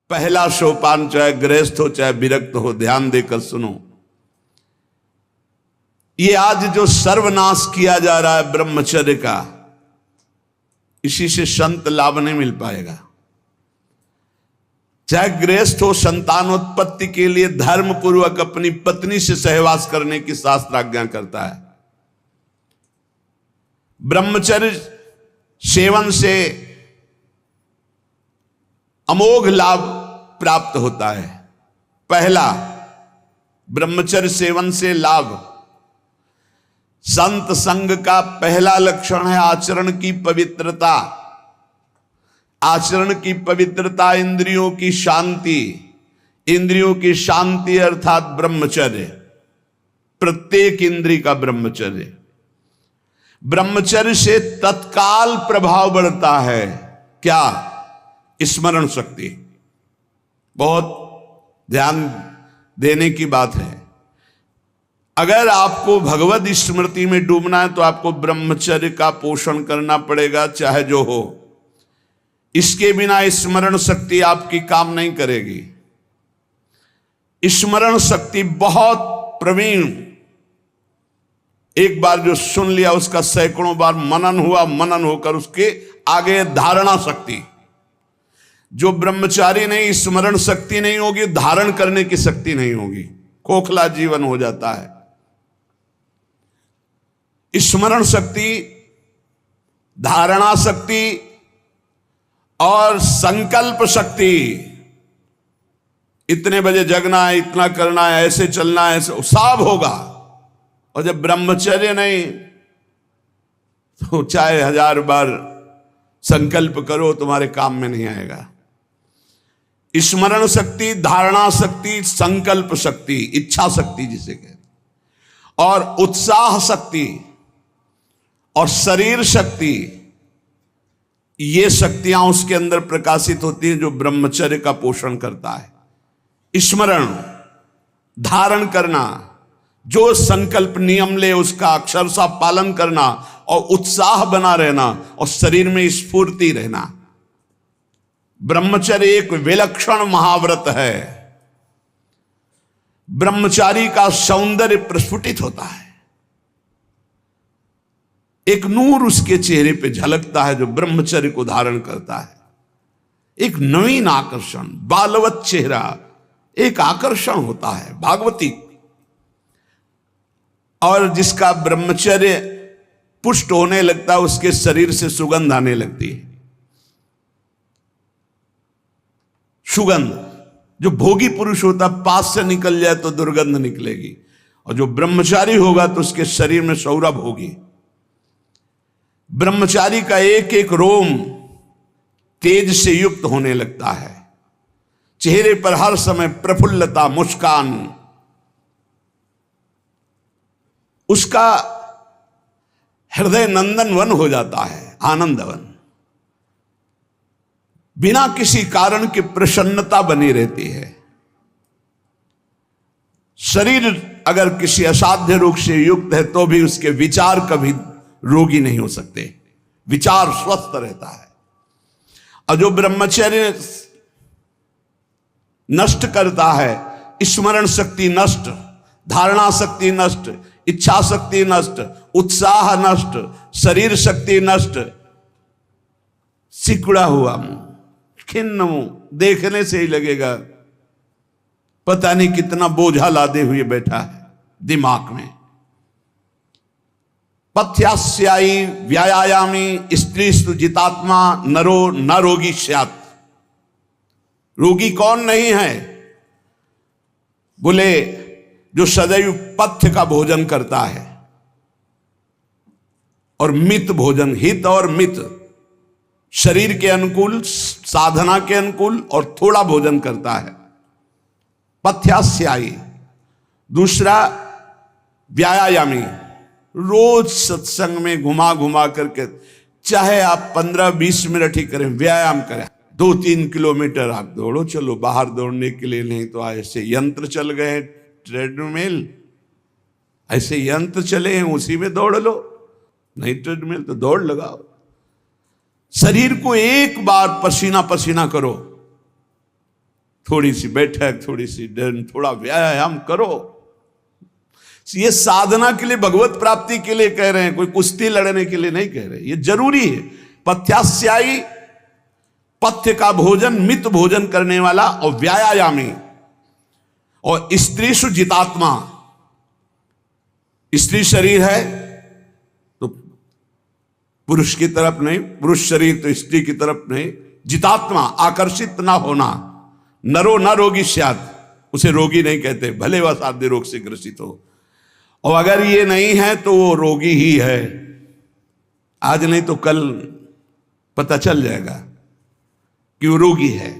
पहला सोपान, चाहे गृहस्थ हो चाहे विरक्त हो, ध्यान देकर सुनो। ये आज जो सर्वनाश किया जा रहा है ब्रह्मचर्य का, इसी से संत लाभ नहीं मिल पाएगा। चाहे गृहस्थ हो, संतानोत्पत्ति के लिए धर्म पूर्वक अपनी पत्नी से सहवास करने की शास्त्र आज्ञा करता है। ब्रह्मचर्य सेवन से अमोघ लाभ प्राप्त होता है। पहला, ब्रह्मचर्य सेवन से लाभ, संत संग का पहला लक्षण है आचरण की पवित्रता। आचरण की पवित्रता, इंद्रियों की शांति। इंद्रियों की शांति अर्थात ब्रह्मचर्य, प्रत्येक इंद्रिय का ब्रह्मचर्य। ब्रह्मचर्य से तत्काल प्रभाव बढ़ता है। क्या? स्मरण शक्ति। बहुत ध्यान देने की बात है। अगर आपको भगवत स्मृति में डूबना है तो आपको ब्रह्मचर्य का पोषण करना पड़ेगा, चाहे जो हो। इसके बिना स्मरण शक्ति आपकी काम नहीं करेगी। स्मरण शक्ति बहुत प्रवीण, एक बार जो सुन लिया उसका सैकड़ों बार मनन हुआ, मनन होकर उसके आगे धारणा शक्ति। जो ब्रह्मचारी नहीं, स्मरण शक्ति नहीं होगी, धारण करने की शक्ति नहीं होगी, खोखला जीवन हो जाता है। स्मरण शक्ति, धारणा शक्ति और संकल्प शक्ति। इतने बजे जगना है, इतना करना है, ऐसे चलना है, ऐसे सब होगा। और जब ब्रह्मचर्य नहीं तो चाहे 1000 बार संकल्प करो, तुम्हारे काम में नहीं आएगा। स्मरण शक्ति, धारणा शक्ति, संकल्प शक्ति, इच्छा शक्ति जिसे कहते, और उत्साह शक्ति और शरीर शक्ति, ये शक्तियां उसके अंदर प्रकाशित होती हैं जो ब्रह्मचर्य का पोषण करता है। स्मरण, धारण करना, जो संकल्प नियम ले उसका अक्षरशः पालन करना, और उत्साह बना रहना, और शरीर में स्फूर्ति रहना। ब्रह्मचर्य एक विलक्षण महाव्रत है। ब्रह्मचारी का सौंदर्य प्रस्फुटित होता है। एक नूर उसके चेहरे पे झलकता है जो ब्रह्मचर्य को धारण करता है। एक नवीन आकर्षण, बालवत चेहरा, एक आकर्षण होता है भागवती। और जिसका ब्रह्मचर्य पुष्ट होने लगता है, उसके शरीर से सुगंध आने लगती है। सुगंध, जो भोगी पुरुष होता पास से निकल जाए तो दुर्गंध निकलेगी, और जो ब्रह्मचारी होगा तो उसके शरीर में सौरभ होगी। ब्रह्मचारी का एक एक रोम तेज से युक्त होने लगता है। चेहरे पर हर समय प्रफुल्लता, मुस्कान, उसका हृदय नंदनवन हो जाता है, आनंदवन। बिना किसी कारण की प्रसन्नता बनी रहती है। शरीर अगर किसी असाध्य रोग से युक्त है तो भी उसके विचार कभी रोगी नहीं हो सकते, विचार स्वस्थ रहता है। और जो ब्रह्मचर्य नष्ट करता है, स्मरण शक्ति नष्ट, धारणा शक्ति नष्ट, इच्छा शक्ति नष्ट, उत्साह नष्ट, शरीर शक्ति नष्ट, सिकुड़ा हुआ मुंह, खिन्न मुंह, देखने से ही लगेगा पता नहीं कितना बोझा लादे हुए बैठा है दिमाग में। पथ्यास्यायी व्यायामी स्त्रीस्तु जितात्मा नरो न रोगी स्यात्। रोगी कौन नहीं है? बोले जो सदैव पथ्य का भोजन करता है और मित भोजन, हित और मित, शरीर के अनुकूल, साधना के अनुकूल, और थोड़ा भोजन करता है, पथ्यास्यायी। दूसरा व्यायामी, रोज सत्संग में घुमा घुमा करके, चाहे आप 15-20 मिनट ही करें, व्यायाम करें। 2-3 किलोमीटर आप दौड़ो, चलो बाहर दौड़ने के लिए, नहीं तो ऐसे यंत्र चल गए, ट्रेडमिल, ऐसे यंत्र चले हैं, उसी में दौड़ लो। नहीं ट्रेडमिल तो दौड़ लगाओ। शरीर को एक बार पसीना पसीना करो, थोड़ी सी बैठक, थोड़ी सी थोड़ा व्यायाम करो। ये साधना के लिए, भगवत प्राप्ति के लिए कह रहे हैं, कोई कुश्ती लड़ने के लिए नहीं कह रहे। ये जरूरी है। पथ्यास्यायी, पथ्य का भोजन, मित भोजन करने वाला, और व्यायामी, और स्त्रीषु जितात्मा। स्त्री शरीर है तो पुरुष की तरफ नहीं, पुरुष शरीर तो स्त्री की तरफ नहीं। जितात्मा, आकर्षित ना होना। नरो न रोगी स्यात्, उसे रोगी नहीं कहते, भले वह साध्य रोग से ग्रसित हो। और अगर ये नहीं है तो वो रोगी ही है। आज नहीं तो कल पता चल जाएगा कि वो रोगी है।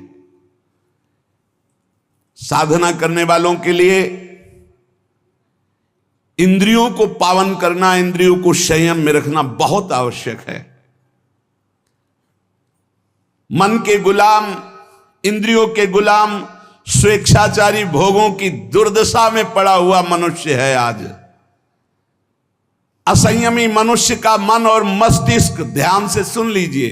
साधना करने वालों के लिए इंद्रियों को पावन करना, इंद्रियों को संयम में रखना बहुत आवश्यक है। मन के गुलाम, इंद्रियों के गुलाम, स्वेच्छाचारी भोगों की दुर्दशा में पड़ा हुआ मनुष्य है आज। असंयमी मनुष्य का मन और मस्तिष्क, ध्यान से सुन लीजिए,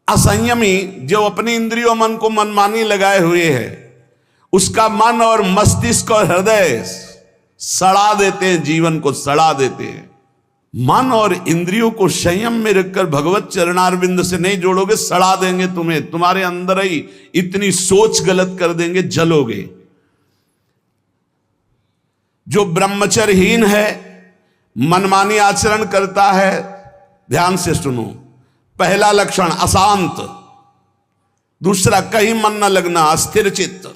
असंयमी जो अपनी इंद्रियों मन को मनमानी लगाए हुए है, उसका मन और मस्तिष्क और हृदय सड़ा देते हैं, जीवन को सड़ा देते हैं। मन और इंद्रियों को संयम में रखकर भगवत चरणारविंद से नहीं जोड़ोगे, सड़ा देंगे तुम्हें। तुम्हारे अंदर ही इतनी सोच गलत कर देंगे, जलोगे। जो ब्रह्मचर्यहीन है, मनमानी आचरण करता है, ध्यान से सुनो। पहला लक्षण अशांत, दूसरा कहीं मन न लगना, अस्थिर चित्त,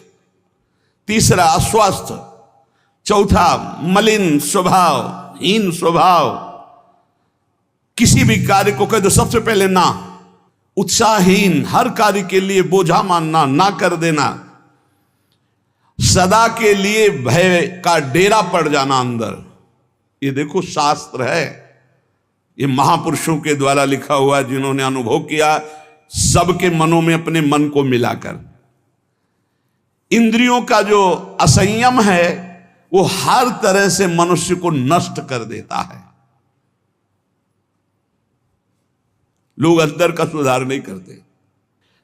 तीसरा अस्वस्थ, चौथा मलिन स्वभाव, हीन स्वभाव। किसी भी कार्य को कह दो सबसे पहले ना, उत्साहहीन, हर कार्य के लिए बोझा मानना, ना कर देना, सदा के लिए भय का डेरा पड़ जाना अंदर। ये देखो शास्त्र है, ये महापुरुषों के द्वारा लिखा हुआ, जिन्होंने अनुभव किया सबके मनों में अपने मन को मिलाकर। इंद्रियों का जो असंयम है वो हर तरह से मनुष्य को नष्ट कर देता है। लोग अंदर का सुधार नहीं करते।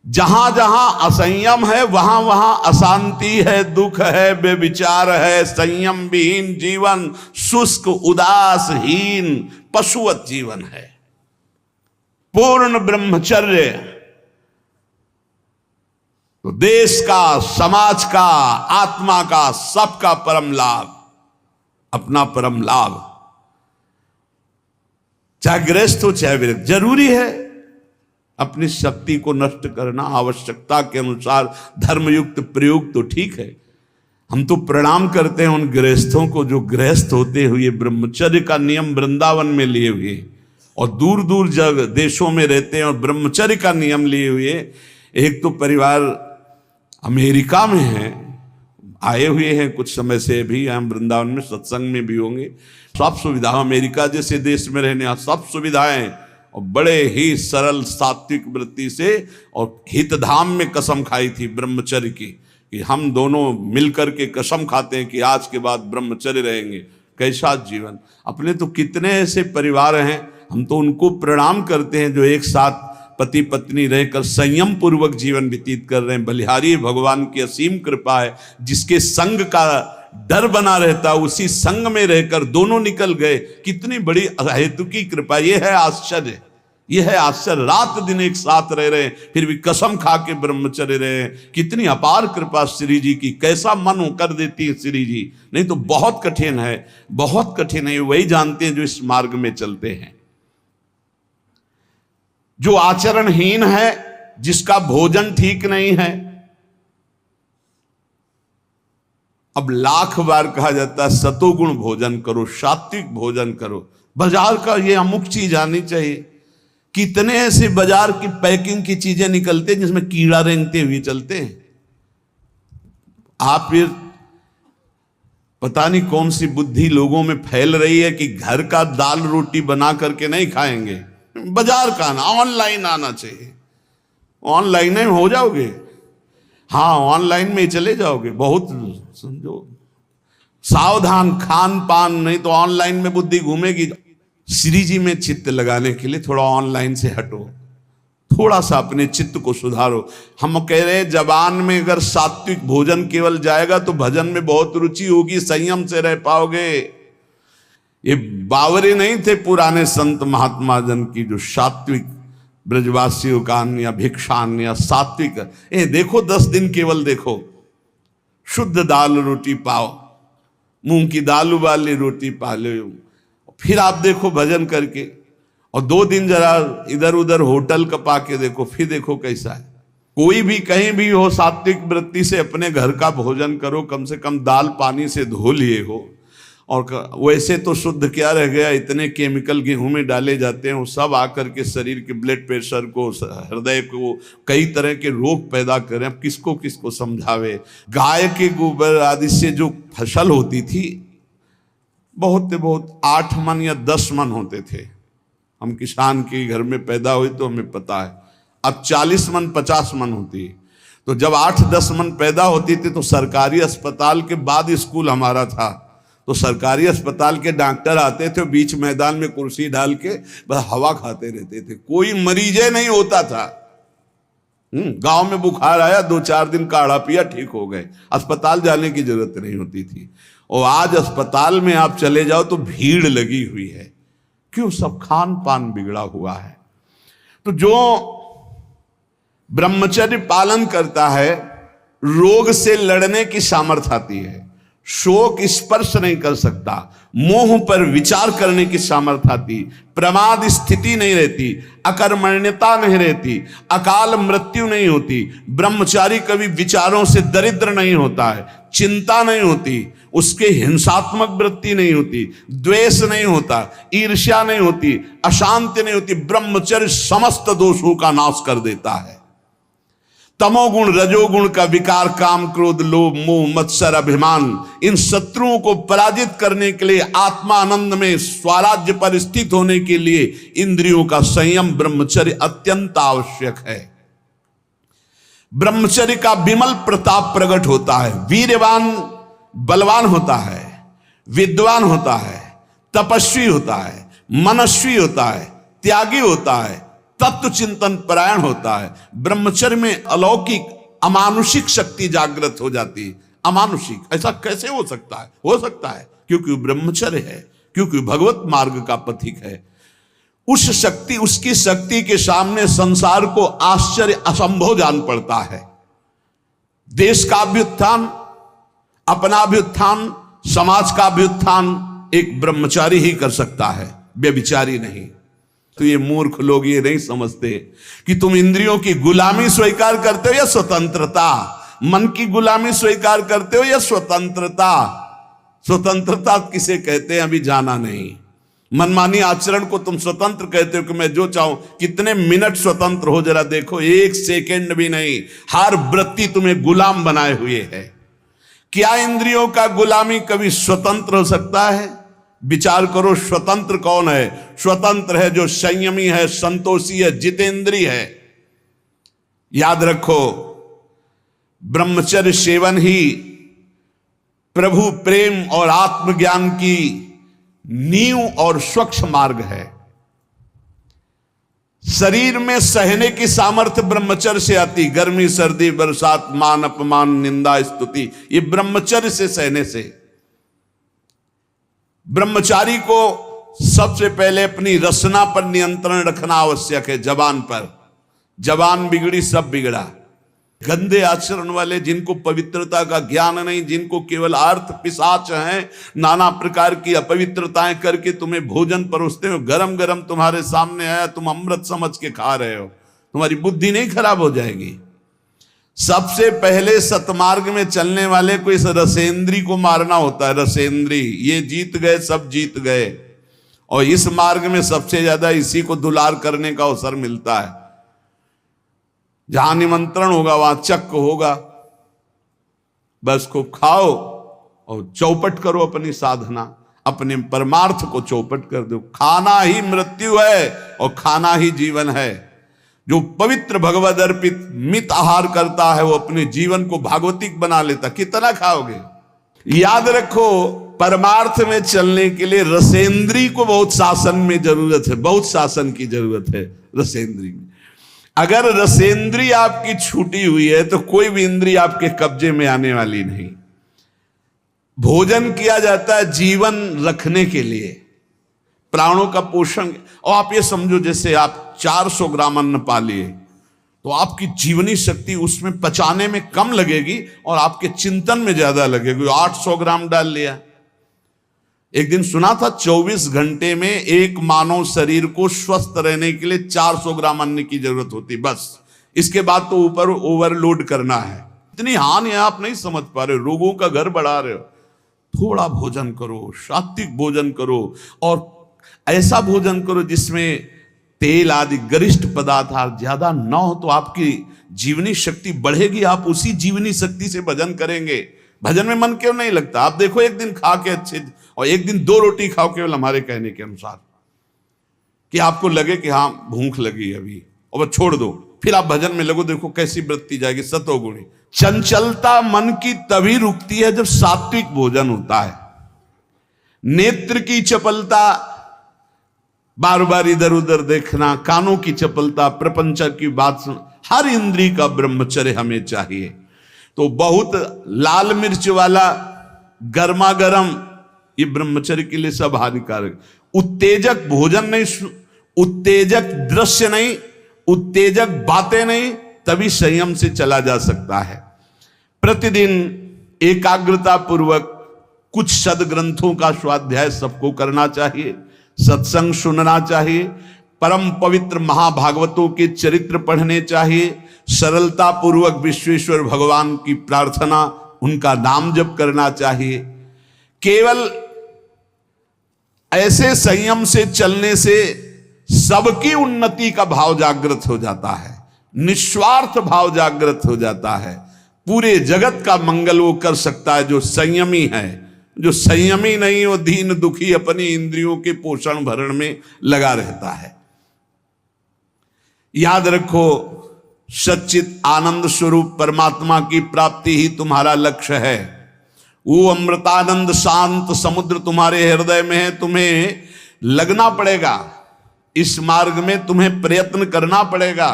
जहां जहां असंयम है वहां वहां अशांति है, दुख है, बेविचार है। संयम विहीन जीवन शुष्क, उदासहीन, पशुवत जीवन है। पूर्ण ब्रह्मचर्य तो देश का, समाज का, आत्मा का, सबका परम लाभ, अपना परम लाभ। चाहे गृहस्थ हो चाहे विरक्त, जरूरी है अपनी शक्ति को नष्ट करना, आवश्यकता के अनुसार धर्मयुक्त प्रयोग तो ठीक है। हम तो प्रणाम करते हैं उन गृहस्थों को जो गृहस्थ होते हुए ब्रह्मचर्य का नियम वृंदावन में लिए हुए और दूर दूर जगह देशों में रहते हैं और ब्रह्मचर्य का नियम लिए हुए। एक तो परिवार अमेरिका में है, आए हुए हैं कुछ समय से, भी हम वृंदावन में सत्संग में भी होंगे। सब सुविधा, अमेरिका जैसे देश में रहने सब सुविधाएं, और बड़े ही सरल सात्विक वृत्ति से, और हितधाम में कसम खाई थी ब्रह्मचर्य की, कि हम दोनों मिलकर के कसम खाते हैं कि आज के बाद ब्रह्मचर्य रहेंगे। कैसा जीवन! अपने तो कितने ऐसे परिवार हैं, हम तो उनको प्रणाम करते हैं जो एक साथ पति पत्नी रहकर संयम पूर्वक जीवन व्यतीत कर रहे हैं। बलिहारी भगवान की असीम कृपा है, जिसके संग का डर बना रहता उसी संग में रहकर दोनों निकल गए। कितनी बड़ी हेतु की कृपा! यह है आश्चर्य, यह है आश्चर्य। रात दिन एक साथ रह रहे हैं, फिर भी कसम खा के ब्रह्मचर्य रहे हैं। कितनी अपार कृपा श्री जी की! कैसा मन कर देती है श्री जी, नहीं तो बहुत कठिन है, बहुत कठिन है। वही जानते हैं जो इस मार्ग में चलते हैं। जो आचरणहीन है, जिसका भोजन ठीक नहीं है, अब लाख बार कहा जाता है सतोगुण भोजन करो, सात्विक भोजन करो। बाजार का ये अमुक चीज आनी चाहिए। कितने ऐसे बाजार की पैकिंग की चीजें निकलते हैं जिसमें कीड़ा रेंगते हुए चलते हैं। आप फिर पता नहीं कौन सी बुद्धि लोगों में फैल रही है कि घर का दाल रोटी बना करके नहीं खाएंगे, बाजार का आना, ऑनलाइन आना चाहिए। ऑनलाइन में हो जाओगे, हाँ ऑनलाइन में चले जाओगे। बहुत समझो सावधान, खान पान, नहीं तो ऑनलाइन में बुद्धि घूमेगी। श्री जी में चित्त लगाने के लिए थोड़ा ऑनलाइन से हटो, थोड़ा सा अपने चित्त को सुधारो। हम कह रहे हैं जबान में अगर सात्विक भोजन केवल जाएगा तो भजन में बहुत रुचि होगी, संयम से रह पाओगे। ये बावरे नहीं थे पुराने संत महात्मा जन की जो सात्विक ब्रजवासियों का अन्न या भिक्षान्न या सात्विक, देखो 10 दिन केवल देखो, शुद्ध दाल रोटी पाओ, मूंग की दाल वाली रोटी पा लो, फिर आप देखो भजन करके, और 2 दिन जरा इधर उधर होटल का पाके देखो, फिर देखो कैसा है। कोई भी कहीं भी हो, सात्विक वृत्ति से अपने घर का भोजन करो, कम से कम दाल पानी से धो लिए हो। और वैसे तो शुद्ध क्या रह गया, इतने केमिकल गेहूं में डाले जाते हैं, वो सब आकर के शरीर के ब्लड प्रेशर को, हृदय को, कई तरह के रोग पैदा करें। अब किसको किसको समझावे। गाय के गोबर आदि से जो फसल होती थी, बहुत 8 मन या 10 मन होते थे। हम किसान के घर में पैदा हुए तो हमें पता है। अब 40 मन 50 मन होती है। तो जब 8-10 मन पैदा होती थी तो सरकारी अस्पताल के बाद स्कूल हमारा था, तो सरकारी अस्पताल के डॉक्टर आते थे, बीच मैदान में कुर्सी डाल के बस हवा खाते रहते थे, कोई मरीजे नहीं होता था। गांव में बुखार आया, 2-4 दिन काढ़ा पिया, ठीक हो गए, अस्पताल जाने की जरूरत नहीं होती थी। और आज अस्पताल में आप चले जाओ तो भीड़ लगी हुई है। क्यों? सब खान पान बिगड़ा हुआ है। तो जो ब्रह्मचर्य पालन करता है, रोग से लड़ने की सामर्थ्य आती है, शोक स्पर्श नहीं कर सकता, मोह पर विचार करने की सामर्थ्य आती, प्रमाद स्थिति नहीं रहती, अकर्मण्यता नहीं रहती, अकाल मृत्यु नहीं होती। ब्रह्मचारी कभी विचारों से दरिद्र नहीं होता है, चिंता नहीं होती, उसके हिंसात्मक वृत्ति नहीं होती, द्वेष नहीं होता, ईर्ष्या नहीं होती, अशांति नहीं होती। ब्रह्मचर्य समस्त दोषों का नाश कर देता है। तमोगुण रजोगुण का विकार, काम क्रोध लोभ मोह मत्सर अभिमान, इन शत्रुओं को पराजित करने के लिए, आत्मा आनंद में स्वराज्य पर स्थित होने के लिए इंद्रियों का संयम ब्रह्मचर्य अत्यंत आवश्यक है। ब्रह्मचर्य का विमल प्रताप प्रकट होता है। वीरवान बलवान होता है, विद्वान होता है, तपस्वी होता है, मनस्वी होता है, त्यागी होता है, तत्व चिंतन परायण होता है। ब्रह्मचर्य में अलौकिक अमानुषिक शक्ति जागृत हो जाती है। अमानुषिक ऐसा कैसे हो सकता है? हो सकता है क्योंकि ब्रह्मचर्य है, क्योंकि भगवत मार्ग का पथिक है। उस शक्ति, उसकी शक्ति के सामने संसार को आश्चर्य असंभव जान पड़ता है। देश का अभ्युत्थान, अपना अभ्युत्थान, समाज का अभ्युत्थान एक ब्रह्मचारी ही कर सकता है, व्यभिचारी नहीं। तो ये मूर्ख लोग ये नहीं समझते कि तुम इंद्रियों की गुलामी स्वीकार करते हो या स्वतंत्रता, मन की गुलामी स्वीकार करते हो या स्वतंत्रता। स्वतंत्रता किसे कहते हैं अभी जाना नहीं। मनमानी आचरण को तुम स्वतंत्र कहते हो कि मैं जो चाहूं। कितने मिनट स्वतंत्र हो जरा देखो, 1 सेकेंड भी नहीं। हर वृत्ति तुम्हें गुलाम बनाए हुए है। क्या इंद्रियों का गुलामी कभी स्वतंत्र हो सकता है? विचार करो, स्वतंत्र कौन है? स्वतंत्र है जो संयमी है, संतोषी है, जितेंद्रिय है। याद रखो, ब्रह्मचर्य सेवन ही प्रभु प्रेम और आत्मज्ञान की नींव और स्वच्छ मार्ग है। शरीर में सहने की सामर्थ्य ब्रह्मचर्य से आती। गर्मी सर्दी बरसात मान अपमान निंदा स्तुति, ये ब्रह्मचर्य से सहने से। ब्रह्मचारी को सबसे पहले अपनी रसना पर नियंत्रण रखना आवश्यक है। जबान पर, जबान बिगड़ी सब बिगड़ा। गंदे आचरण वाले, जिनको पवित्रता का ज्ञान नहीं, जिनको केवल अर्थ पिशाच हैं, नाना प्रकार की अपवित्रताएं करके तुम्हें भोजन परोसते हो, गरम गरम तुम्हारे सामने आया, तुम अमृत समझ के खा रहे हो, तुम्हारी बुद्धि नहीं खराब हो जाएगी? सबसे पहले सतमार्ग में चलने वाले को इस रसेंद्री को मारना होता है। रसेंद्री, ये जीत गए, सब जीत गए। और इस मार्ग में सबसे ज्यादा इसी को दुलार करने का अवसर मिलता है। जहां निमंत्रण होगा वहां चक्क होगा, बस को खाओ और चौपट करो अपनी साधना, अपने परमार्थ को चौपट कर दो। खाना ही मृत्यु है और खाना ही जीवन है। जो पवित्र भगवद अर्पित मित आहार करता है वो अपने जीवन को भागवतिक बना लेता। कितना खाओगे? याद रखो, परमार्थ में चलने के लिए रसेंद्री को बहुत शासन में जरूरत है, बहुत शासन की जरूरत है रसेंद्री में। अगर रसेंद्रिय आपकी छूटी हुई है तो कोई भी इंद्रिय आपके कब्जे में आने वाली नहीं। भोजन किया जाता है जीवन रखने के लिए, प्राणों का पोषण। और आप ये समझो जैसे आप 400 ग्राम अन्न पा लिए तो आपकी जीवनी शक्ति उसमें पचाने में कम लगेगी और आपके चिंतन में ज्यादा लगेगी। 800 ग्राम डाल लिया। एक दिन सुना था 24 घंटे में एक मानव शरीर को स्वस्थ रहने के लिए 400 ग्राम अन्न की जरूरत होती, बस। इसके बाद तो ऊपर ओवरलोड करना है। इतनी हानि है, आप नहीं समझ पा रहे, रोगों का घर बढ़ा रहे हो। थोड़ा भोजन करो, सात्विक भोजन करो, और ऐसा भोजन करो जिसमें तेल आदि गरिष्ठ पदार्थ ज्यादा न हो, तो आपकी जीवनी शक्ति बढ़ेगी। आप उसी जीवनी शक्ति से भजन करेंगे। भजन में मन क्यों नहीं लगता? आप देखो, एक दिन खा के अच्छे, और एक दिन 2 रोटी खाओ केवल हमारे कहने के अनुसार, कि आपको लगे कि हाँ भूख लगी अभी, और बस छोड़ दो, फिर आप भजन में लगो, देखो कैसी वृत्ति जाएगी, सतोगुणी। चंचलता मन की तभी रुकती है जब सात्विक भोजन होता है। नेत्र की चपलता, बार बार इधर उधर देखना, कानों की चपलता, प्रपंच की बात सुन, हर इंद्रिय का ब्रह्मचर्य हमें चाहिए। तो बहुत लाल मिर्च वाला गर्मा गर्म, ये ब्रह्मचर्य के लिए सब हानिकारक। उत्तेजक भोजन नहीं, उत्तेजक दृश्य नहीं, उत्तेजक बातें नहीं, तभी संयम से चला जा सकता है। प्रतिदिन एकाग्रता पूर्वक कुछ सदग्रंथों का स्वाध्याय सबको करना चाहिए, सत्संग सुनना चाहिए, परम पवित्र महाभागवतों के चरित्र पढ़ने चाहिए, सरलता पूर्वक विश्वेश्वर भगवान की प्रार्थना, उनका नाम जप करना चाहिए। केवल ऐसे संयम से चलने से सबकी उन्नति का भाव जागृत हो जाता है, निस्वार्थ भाव जागृत हो जाता है। पूरे जगत का मंगल वो कर सकता है जो संयमी है। जो संयमी नहीं, वो दीन दुखी अपनी इंद्रियों के पोषण भरण में लगा रहता है। याद रखो, सच्चित आनंद स्वरूप परमात्मा की प्राप्ति ही तुम्हारा लक्ष्य है। वो अमृतानंद शांत समुद्र तुम्हारे हृदय में है। तुम्हें लगना पड़ेगा इस मार्ग में, तुम्हें प्रयत्न करना पड़ेगा।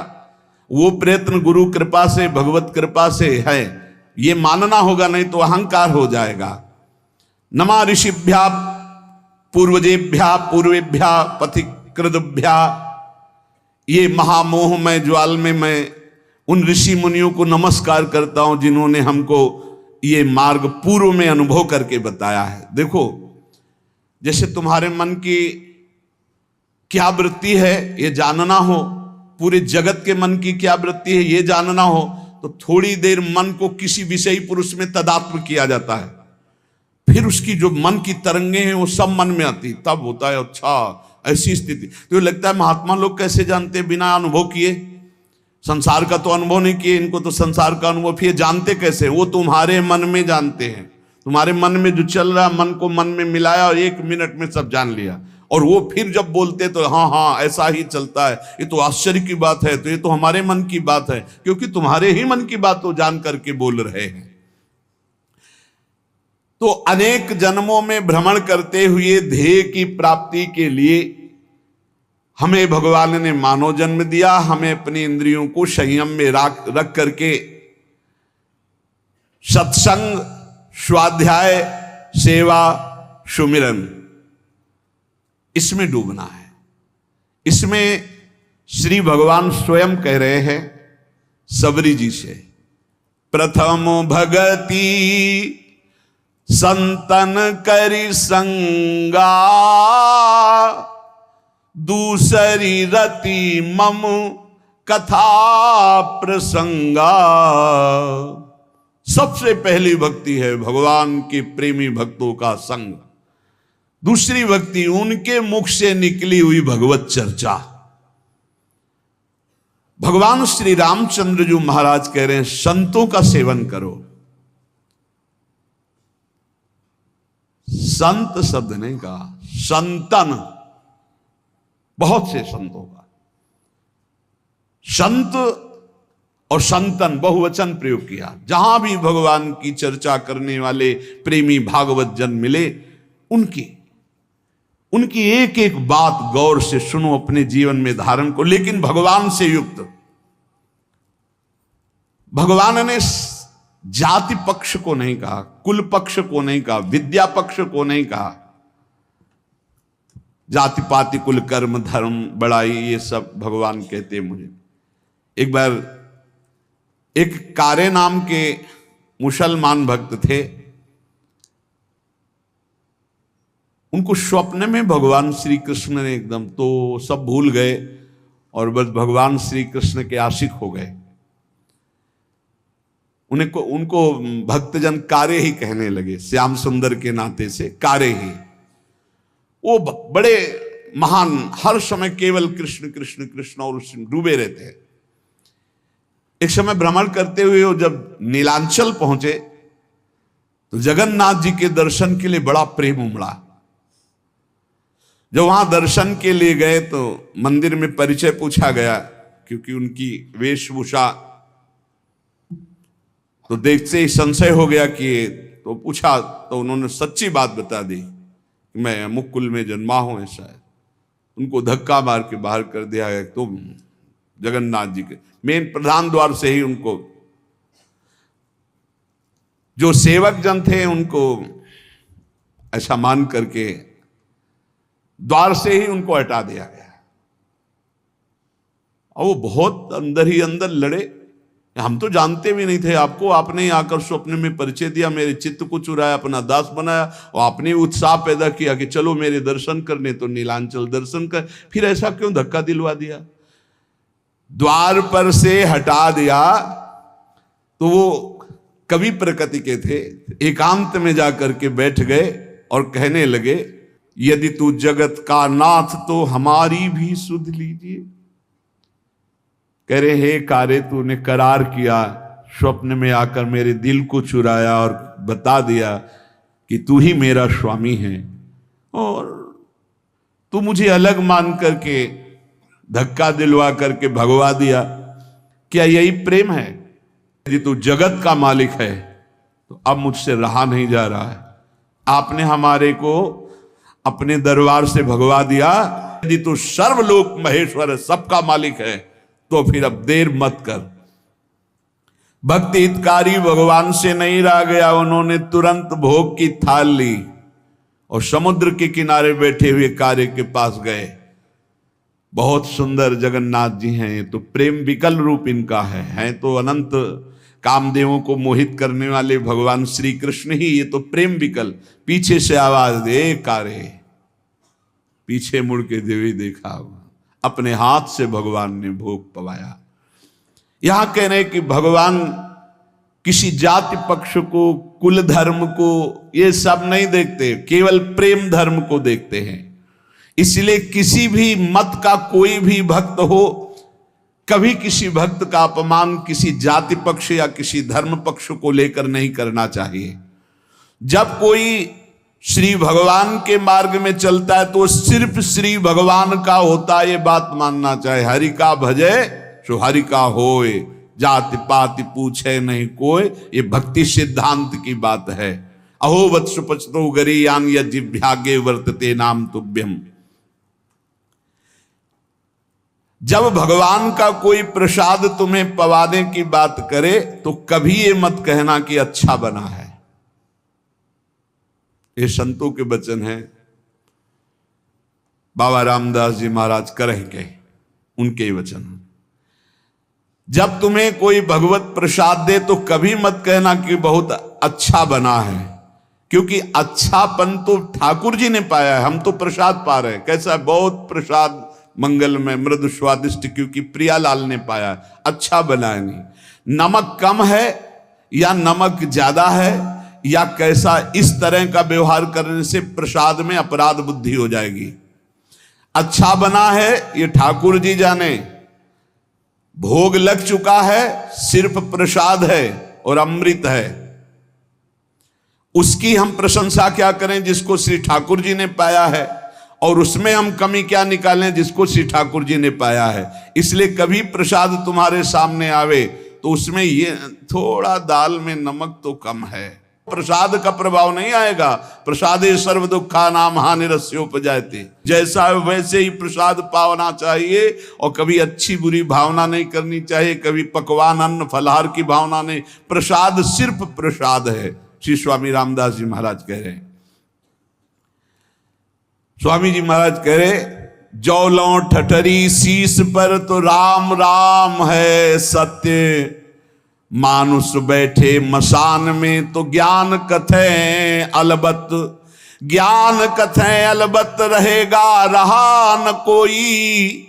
वो प्रयत्न गुरु कृपा से, भगवत कृपा से है, ये मानना होगा, नहीं तो अहंकार हो जाएगा। नमा ऋषिभ्या पूर्वजेभ्या पूर्वेभ्या पथिकृतभ्या, ये महामोह में ज्वाल में मैं उन ऋषि मुनियों को नमस्कार करता हूं जिन्होंने हमको ये मार्ग पूर्व में अनुभव करके बताया है। देखो, जैसे तुम्हारे मन की क्या वृत्ति है ये जानना हो, पूरे जगत के मन की क्या वृत्ति है ये जानना हो, तो थोड़ी देर मन को किसी विषयी पुरुष में तदात्म किया जाता है, फिर उसकी जो मन की तरंगे हैं वो सब मन में आती, तब होता है अच्छा ऐसी स्थिति। तो ये लगता है महात्मा लोग कैसे जानते बिना अनुभव किए? संसार का तो अनुभव नहीं किए, इनको तो संसार का अनुभव, फिर जानते कैसे? वो तुम्हारे मन में जानते हैं। तुम्हारे मन में जो चल रहा, मन को मन में मिलाया और 1 मिनट में सब जान लिया। और वो फिर जब बोलते तो हाँ हाँ ऐसा ही चलता है, ये तो आश्चर्य की बात है, तो ये तो हमारे मन की बात है, क्योंकि तुम्हारे ही मन की बात तो जान करके बोल रहे हैं। तो अनेक जन्मों में भ्रमण करते हुए ध्येय की प्राप्ति के लिए हमें भगवान ने मानव जन्म दिया। हमें अपनी इंद्रियों को संयम में रख करके सत्संग, स्वाध्याय, सेवा, सुमिरन, इसमें डूबना है। इसमें श्री भगवान स्वयं कह रहे हैं सबरी जी से, प्रथम भगति संतन करि संगा, दूसरी रति मम कथा प्रसंगा। सबसे पहली भक्ति है भगवान के प्रेमी भक्तों का संग। दूसरी भक्ति उनके मुख से निकली हुई भगवत चर्चा। भगवान श्री रामचंद्र जी महाराज कह रहे हैं संतों का सेवन करो। संत शब्द नहीं कहा, संतन, बहुत से संतों का। संत और संतन बहुवचन प्रयोग किया। जहां भी भगवान की चर्चा करने वाले प्रेमी भागवत जन मिले, उनकी एक एक बात गौर से सुनो, अपने जीवन में धारण को, लेकिन भगवान से युक्त। भगवान ने जाति पक्ष को नहीं कहा, कुल पक्ष को नहीं कहा, विद्या पक्ष को नहीं कहा। जाति पाति कुल कर्म धर्म बड़ाई ये सब भगवान कहते मुझे। एक बार एक कारे नाम के मुसलमान भक्त थे, उनको स्वप्न में भगवान श्री कृष्ण ने एकदम, तो सब भूल गए और बस भगवान श्री कृष्ण के आशिक हो गए। उनको भक्तजन कारे ही कहने लगे, श्याम सुंदर के नाते से कारे ही। वो बड़े महान, हर समय केवल कृष्ण कृष्ण कृष्ण और उसमें डूबे रहते हैं। एक समय भ्रमण करते हुए वो जब नीलांचल पहुंचे तो जगन्नाथ जी के दर्शन के लिए बड़ा प्रेम उमड़ा। जब वहां दर्शन के लिए गए तो मंदिर में परिचय पूछा गया, क्योंकि उनकी वेशभूषा तो देखते ही संशय हो गया कि, तो पूछा तो उन्होंने सच्ची बात बता दी कि मैं अमुक कुल में जन्मा हूं ऐसा है। उनको धक्का मार के बाहर कर दिया गया। तो जगन्नाथ जी के मेन प्रधान द्वार से ही उनको, जो सेवक जन थे उनको ऐसा मान करके द्वार से ही उनको हटा दिया गया। और वो बहुत अंदर ही अंदर लड़े, हम तो जानते भी नहीं थे आपको, आपने ही आकर स्वप्न में परिचय दिया, मेरे चित्त को चुराया, अपना दास बनाया और आपने उत्साह पैदा किया कि चलो मेरे दर्शन करने, तो नीलांचल दर्शन कर, फिर ऐसा क्यों धक्का दिलवा दिया, द्वार पर से हटा दिया। तो वो कवि प्रकृति के थे, एकांत में जाकर के बैठ गए और कहने लगे, यदि तू जगत का नाथ तो हमारी भी सुध लीजिए। कह रहे, हे कारे, तूने करार किया, स्वप्न में आकर मेरे दिल को चुराया और बता दिया कि तू ही मेरा स्वामी है, और तू मुझे अलग मान करके धक्का दिलवा करके भगवा दिया। क्या यही प्रेम है? यदि तू जगत का मालिक है तो अब मुझसे रहा नहीं जा रहा है। आपने हमारे को अपने दरबार से भगवा दिया। यदि तू सर्वलोक महेश्वर सबका मालिक है तो फिर अब देर मत कर। भक्ति हितकारी भगवान से नहीं रह गया, उन्होंने तुरंत भोग की थाल ली और समुद्र के किनारे बैठे हुए कार्य के पास गए। बहुत सुंदर जगन्नाथ जी हैं, ये तो प्रेम विकल रूप इनका है तो अनंत कामदेवों को मोहित करने वाले भगवान श्री कृष्ण ही, ये तो प्रेम विकल। पीछे से आवाज दे कारे, पीछे मुड़ के देवी देखा, अपने हाथ से भगवान ने भोग पवाया। यहां कह रहे कि भगवान किसी जाति पक्ष को, कुल धर्म को, ये सब नहीं देखते, केवल प्रेम धर्म को देखते हैं। इसलिए किसी भी मत का कोई भी भक्त हो, कभी किसी भक्त का अपमान किसी जाति पक्ष या किसी धर्म पक्ष को लेकर नहीं करना चाहिए। जब कोई श्री भगवान के मार्ग में चलता है तो सिर्फ श्री भगवान का होता है, ये बात मानना चाहिए। हरि का भजे सो हरि का होए, जाति पाति पूछे नहीं कोई, ये भक्ति सिद्धांत की बात है। अहो वत्स पचतो गरीयान यज्जिभ्यागे वर्तते नाम तुभ्यम। जब भगवान का कोई प्रसाद तुम्हें पवाने की बात करे तो कभी ये मत कहना कि अच्छा बना है। ये संतों के वचन हैं, बाबा रामदास जी महाराज करेंगे उनके वचन। जब तुम्हें कोई भगवत प्रसाद दे तो कभी मत कहना कि बहुत अच्छा बना है, क्योंकि अच्छापन तो ठाकुर जी ने पाया है, हम तो प्रसाद पा रहे हैं। कैसा? बहुत प्रसाद मंगलमय मृदु स्वादिष्ट, क्योंकि प्रियालाल ने पाया, अच्छा बना है। नहीं, नमक कम है या नमक ज्यादा है या कैसा, इस तरह का व्यवहार करने से प्रसाद में अपराध बुद्धि हो जाएगी। अच्छा बना है ये ठाकुर जी जाने, भोग लग चुका है, सिर्फ प्रसाद है और अमृत है, उसकी हम प्रशंसा क्या करें जिसको श्री ठाकुर जी ने पाया है, और उसमें हम कमी क्या निकालें जिसको श्री ठाकुर जी ने पाया है। इसलिए कभी प्रसाद तुम्हारे सामने आवे तो उसमें ये थोड़ा दाल में नमक तो कम है, प्रसाद का प्रभाव नहीं आएगा। प्रसादे सर्व दुखा नाम हानिरस्योपजायते, जैसा है वैसे ही प्रसाद पावना चाहिए। और कभी अच्छी बुरी भावना नहीं करनी चाहिए, कभी पकवान अन्न फलहार की भावना नहीं। प्रसाद सिर्फ प्रसाद है। श्री स्वामी रामदास जी महाराज कह रहे हैं, स्वामी जी महाराज कह रहे, जौलों ठठरी शीश पर तो राम राम है सत्य, मानुष बैठे मसान में तो ज्ञान कथें अलबत, ज्ञान कथें अलबत रहेगा रहा न कोई।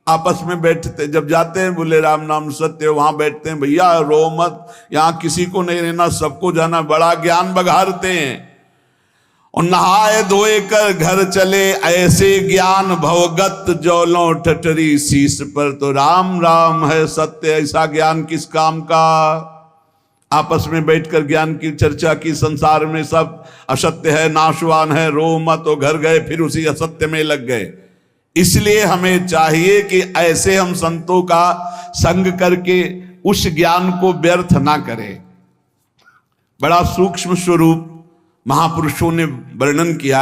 आपस में बैठते जब जाते हैं बोले राम नाम सत्य, वहां बैठते हैं भैया रो मत, यहां किसी को नहीं रहना, सबको जाना, बड़ा ज्ञान बघारते हैं। और नहाए धोए कर घर चले ऐसे ज्ञान भवगत, जौलों ठठरी शीश पर तो राम राम है सत्य। ऐसा ज्ञान किस काम का? आपस में बैठकर ज्ञान की चर्चा की, संसार में सब असत्य है, नाशवान है, रो मत, और घर गए फिर उसी असत्य में लग गए। इसलिए हमें चाहिए कि ऐसे हम संतों का संग करके उस ज्ञान को व्यर्थ ना करें। बड़ा सूक्ष्म स्वरूप महापुरुषों ने वर्णन किया।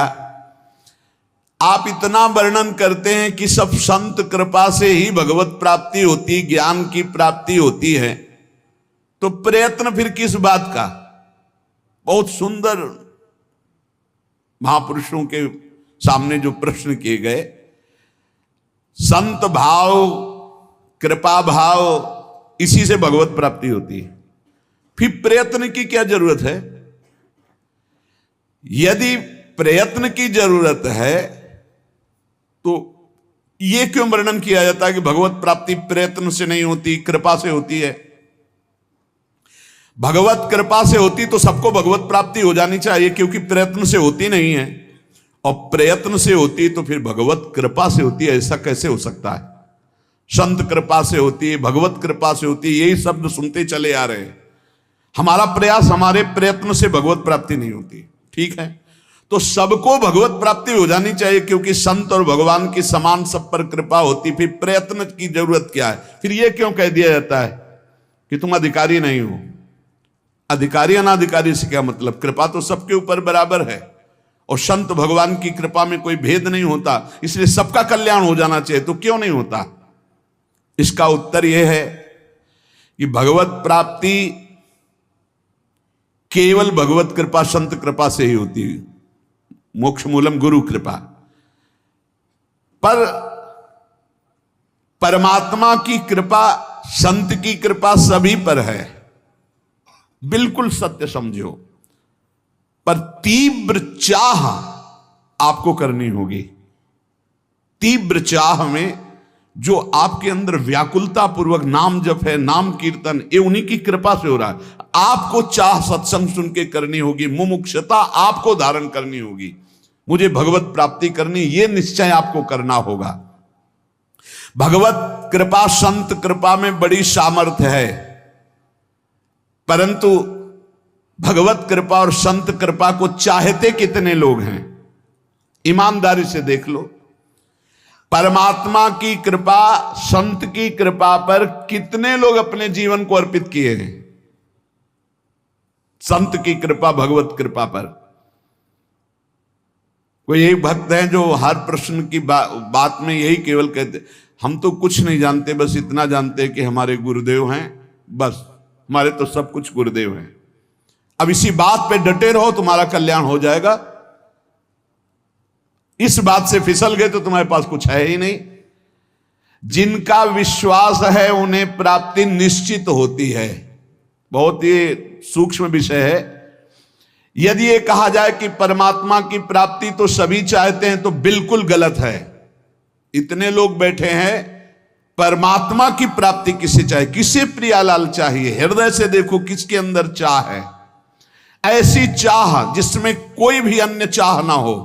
आप इतना वर्णन करते हैं कि सब संत कृपा से ही भगवत प्राप्ति होती, ज्ञान की प्राप्ति होती है, तो प्रयत्न फिर किस बात का? बहुत सुंदर महापुरुषों के सामने जो प्रश्न किए गए, संत भाव कृपा भाव इसी से भगवत प्राप्ति होती है, फिर प्रयत्न की क्या जरूरत है? यदि प्रयत्न की जरूरत है तो यह क्यों वर्णन किया जाता है कि भगवत प्राप्ति प्रयत्न से नहीं होती, कृपा से होती है? भगवत कृपा से होती तो सबको भगवत प्राप्ति हो जानी चाहिए, क्योंकि प्रयत्न से होती नहीं है। और प्रयत्न से होती तो फिर भगवत कृपा से होती है, ऐसा कैसे हो सकता है? संत कृपा से होती है, भगवत कृपा से होती है, यही शब्द सुनते चले आ रहे हैं। हमारा प्रयास, हमारे प्रयत्न से भगवत प्राप्ति नहीं होती, ठीक है? तो सबको भगवत प्राप्ति हो जानी चाहिए, क्योंकि संत और भगवान की समान सब पर कृपा होती, फिर प्रयत्न की जरूरत क्या है? फिर यह क्यों कह दिया जाता है कि तुम अधिकारी नहीं हो? अधिकारी अनाधिकारी से क्या मतलब? कृपा तो सबके ऊपर बराबर है, और संत भगवान की कृपा में कोई भेद नहीं होता, इसलिए सबका कल्याण हो जाना चाहिए। तो क्यों नहीं होता? इसका उत्तर यह है कि भगवत प्राप्ति केवल भगवत कृपा, संत कृपा से ही होती है, मोक्ष मूलम गुरु कृपा। पर परमात्मा की कृपा, संत की कृपा सभी पर है, बिल्कुल सत्य समझो। पर तीव्र चाह आपको करनी होगी। तीव्र चाह में जो आपके अंदर व्याकुलता पूर्वक नाम जप है, नाम कीर्तन, ये उन्हीं की कृपा से हो रहा है। आपको चाह सत्संग सुन के करनी होगी, मुमुक्षता आपको धारण करनी होगी। मुझे भगवत प्राप्ति करनी, ये निश्चय आपको करना होगा। भगवत कृपा, संत कृपा में बड़ी सामर्थ्य है, परंतु भगवत कृपा और संत कृपा को चाहते कितने लोग हैं? ईमानदारी से देख लो। परमात्मा की कृपा, संत की कृपा पर कितने लोग अपने जीवन को अर्पित किए हैं? संत की कृपा, भगवत कृपा पर। कोई एक भक्त है जो हर प्रश्न की बात में यही केवल कहते, हम तो कुछ नहीं जानते, बस इतना जानते कि हमारे गुरुदेव हैं, बस हमारे तो सब कुछ गुरुदेव हैं। अब इसी बात पे डटे रहो, तुम्हारा कल्याण हो जाएगा। इस बात से फिसल गए तो तुम्हारे पास कुछ है ही नहीं। जिनका विश्वास है उन्हें प्राप्ति निश्चित होती है। बहुत ही सूक्ष्म विषय है। यदि ये कहा जाए कि परमात्मा की प्राप्ति तो सभी चाहते हैं, तो बिल्कुल गलत है। इतने लोग बैठे हैं, परमात्मा की प्राप्ति किसे चाहिए? किसे प्रियालाल चाहिए? हृदय से देखो किसके अंदर चाह है। ऐसी चाह जिसमें कोई भी अन्य चाह ना हो।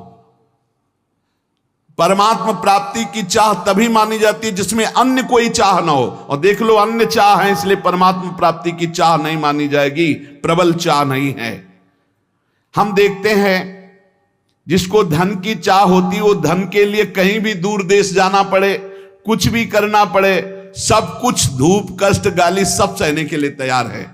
परमात्मा प्राप्ति की चाह तभी मानी जाती है जिसमें अन्य कोई चाह ना हो। और देख लो, अन्य चाह है, इसलिए परमात्मा प्राप्ति की चाह नहीं मानी जाएगी, प्रबल चाह नहीं है। हम देखते हैं जिसको धन की चाह होती, वो धन के लिए कहीं भी दूर देश जाना पड़े, कुछ भी करना पड़े, सब कुछ, धूप कष्ट गाली सब सहने के लिए तैयार है।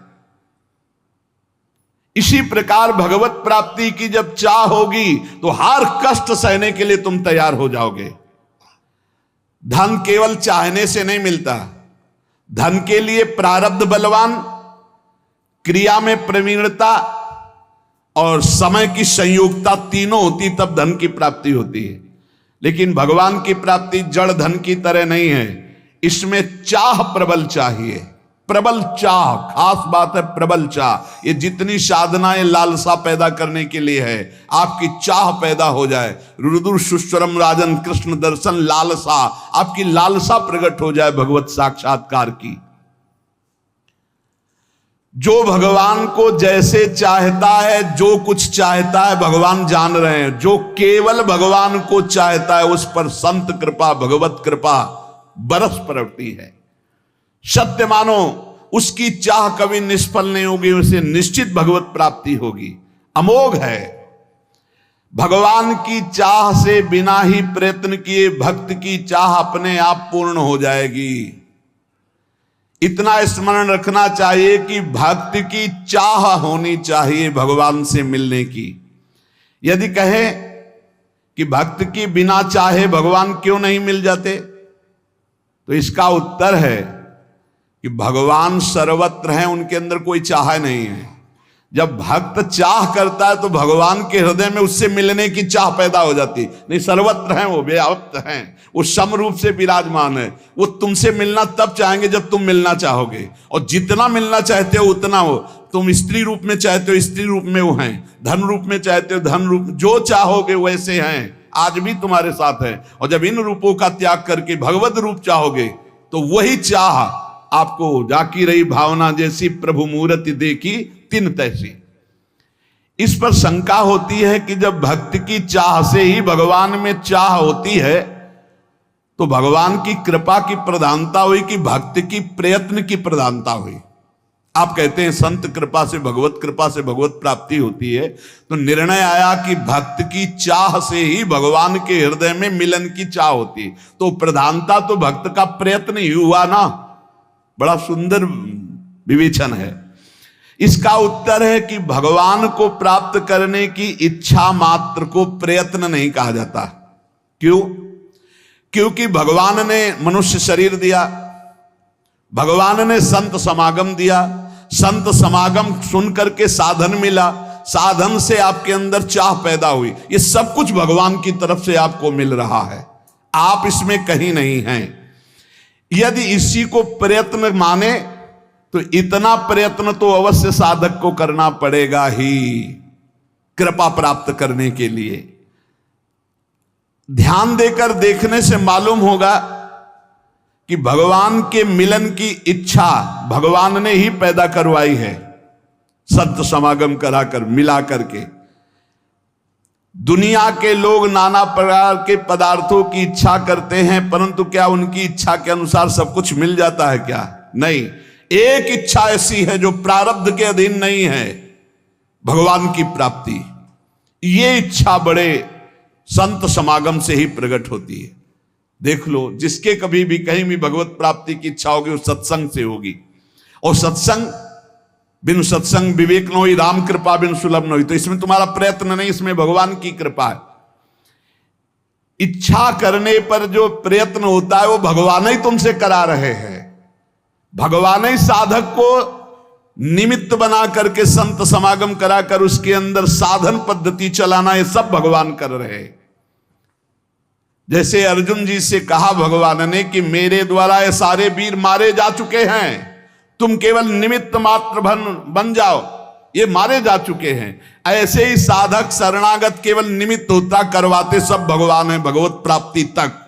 इसी प्रकार भगवत प्राप्ति की जब चाह होगी तो हर कष्ट सहने के लिए तुम तैयार हो जाओगे। धन केवल चाहने से नहीं मिलता, धन के लिए प्रारब्ध बलवान, क्रिया में प्रवीणता और समय की संयोगता तीनों होती तब धन की प्राप्ति होती है। लेकिन भगवान की प्राप्ति जड़ धन की तरह नहीं है, इसमें चाह प्रबल चाहिए। प्रबल चाह, खास बात है प्रबल चाह। ये जितनी साधनाएं लालसा पैदा करने के लिए है, आपकी चाह पैदा हो जाए। रुद्र सुश्वरम राजन कृष्ण दर्शन लालसा, आपकी लालसा प्रकट हो जाए भगवत साक्षात्कार की। जो भगवान को जैसे चाहता है, जो कुछ चाहता है भगवान जान रहे हैं। जो केवल भगवान को चाहता है उस पर संत कृपा, भगवत कृपा बरस पड़ती है। सत्य मानो, उसकी चाह कभी निष्फल नहीं होगी, उसे निश्चित भगवत प्राप्ति होगी। अमोघ है। भगवान की चाह से बिना ही प्रयत्न किए भक्त की चाह अपने आप पूर्ण हो जाएगी। इतना स्मरण रखना चाहिए कि भक्त की चाह होनी चाहिए भगवान से मिलने की। यदि कहे कि भक्त की बिना चाहे भगवान क्यों नहीं मिल जाते, तो इसका उत्तर है कि भगवान सर्वत्र हैं, उनके अंदर कोई चाह नहीं है। जब भक्त चाह करता है तो भगवान के हृदय में उससे मिलने की चाह पैदा हो जाती। नहीं, सर्वत्र हैं, वो व्याप्त हैं, वो समरूप से विराजमान है। वो तुमसे मिलना तब चाहेंगे जब तुम मिलना चाहोगे, और जितना मिलना चाहते हो उतना हो। तुम स्त्री रूप में चाहते हो स्त्री रूप में वो हैं, धन रूप में चाहते हो धन रूप, जो चाहोगे वैसे हैं, आज भी तुम्हारे साथ है। और जब इन रूपों का त्याग करके भगवत रूप चाहोगे तो वही चाह आपको जाकी रही भावना जैसी प्रभु मूर्ति देखी तिन तैसी। इस पर शंका होती है कि जब भक्त की चाह से ही भगवान में चाह होती है तो भगवान की कृपा की प्रधानता हुई कि भक्त की प्रयत्न की प्रधानता हुई। आप कहते हैं संत कृपा से भगवत प्राप्ति होती है, तो निर्णय आया कि भक्त की चाह से ही भगवान के हृदय में मिलन की चाह होती है। तो प्रधानता तो भक्त का प्रयत्न ही हुआ ना। बड़ा सुंदर विवेचन है। इसका उत्तर है कि भगवान को प्राप्त करने की इच्छा मात्र को प्रयत्न नहीं कहा जाता। क्यों? क्योंकि भगवान ने मनुष्य शरीर दिया, भगवान ने संत समागम दिया, संत समागम सुन करके साधन मिला, साधन से आपके अंदर चाह पैदा हुई। ये सब कुछ भगवान की तरफ से आपको मिल रहा है, आप इसमें कहीं नहीं हैं। यदि इसी को प्रयत्न माने तो इतना प्रयत्न तो अवश्य साधक को करना पड़ेगा ही कृपा प्राप्त करने के लिए। ध्यान देकर देखने से मालूम होगा कि भगवान के मिलन की इच्छा भगवान ने ही पैदा करवाई है, संत समागम कराकर मिला करके। दुनिया के लोग नाना प्रकार के पदार्थों की इच्छा करते हैं, परंतु क्या उनकी इच्छा के अनुसार सब कुछ मिल जाता है क्या? नहीं। एक इच्छा ऐसी है जो प्रारब्ध के अधीन नहीं है, भगवान की प्राप्ति। ये इच्छा बड़े संत समागम से ही प्रकट होती है। देख लो, जिसके कभी भी कहीं भी भगवत प्राप्ति की इच्छा होगी वो सत्संग से होगी। और सत्संग बिन सत्संग विवेक न होई, राम कृपा बिन सुलभ न होई। तो इसमें तुम्हारा प्रयत्न नहीं, इसमें भगवान की कृपा है। इच्छा करने पर जो प्रयत्न होता है वो भगवान ही तुमसे करा रहे हैं। भगवान ही साधक को निमित्त बना करके संत समागम कराकर उसके अंदर साधन पद्धति चलाना, ये सब भगवान कर रहे हैं। जैसे अर्जुन जी से कहा भगवान ने कि मेरे द्वारा ये सारे वीर मारे जा चुके हैं, तुम केवल निमित्त मात्र बन जाओ, ये मारे जा चुके हैं। ऐसे ही साधक शरणागत केवल निमित्त होता, करवाते सब भगवान है भगवत प्राप्ति तक।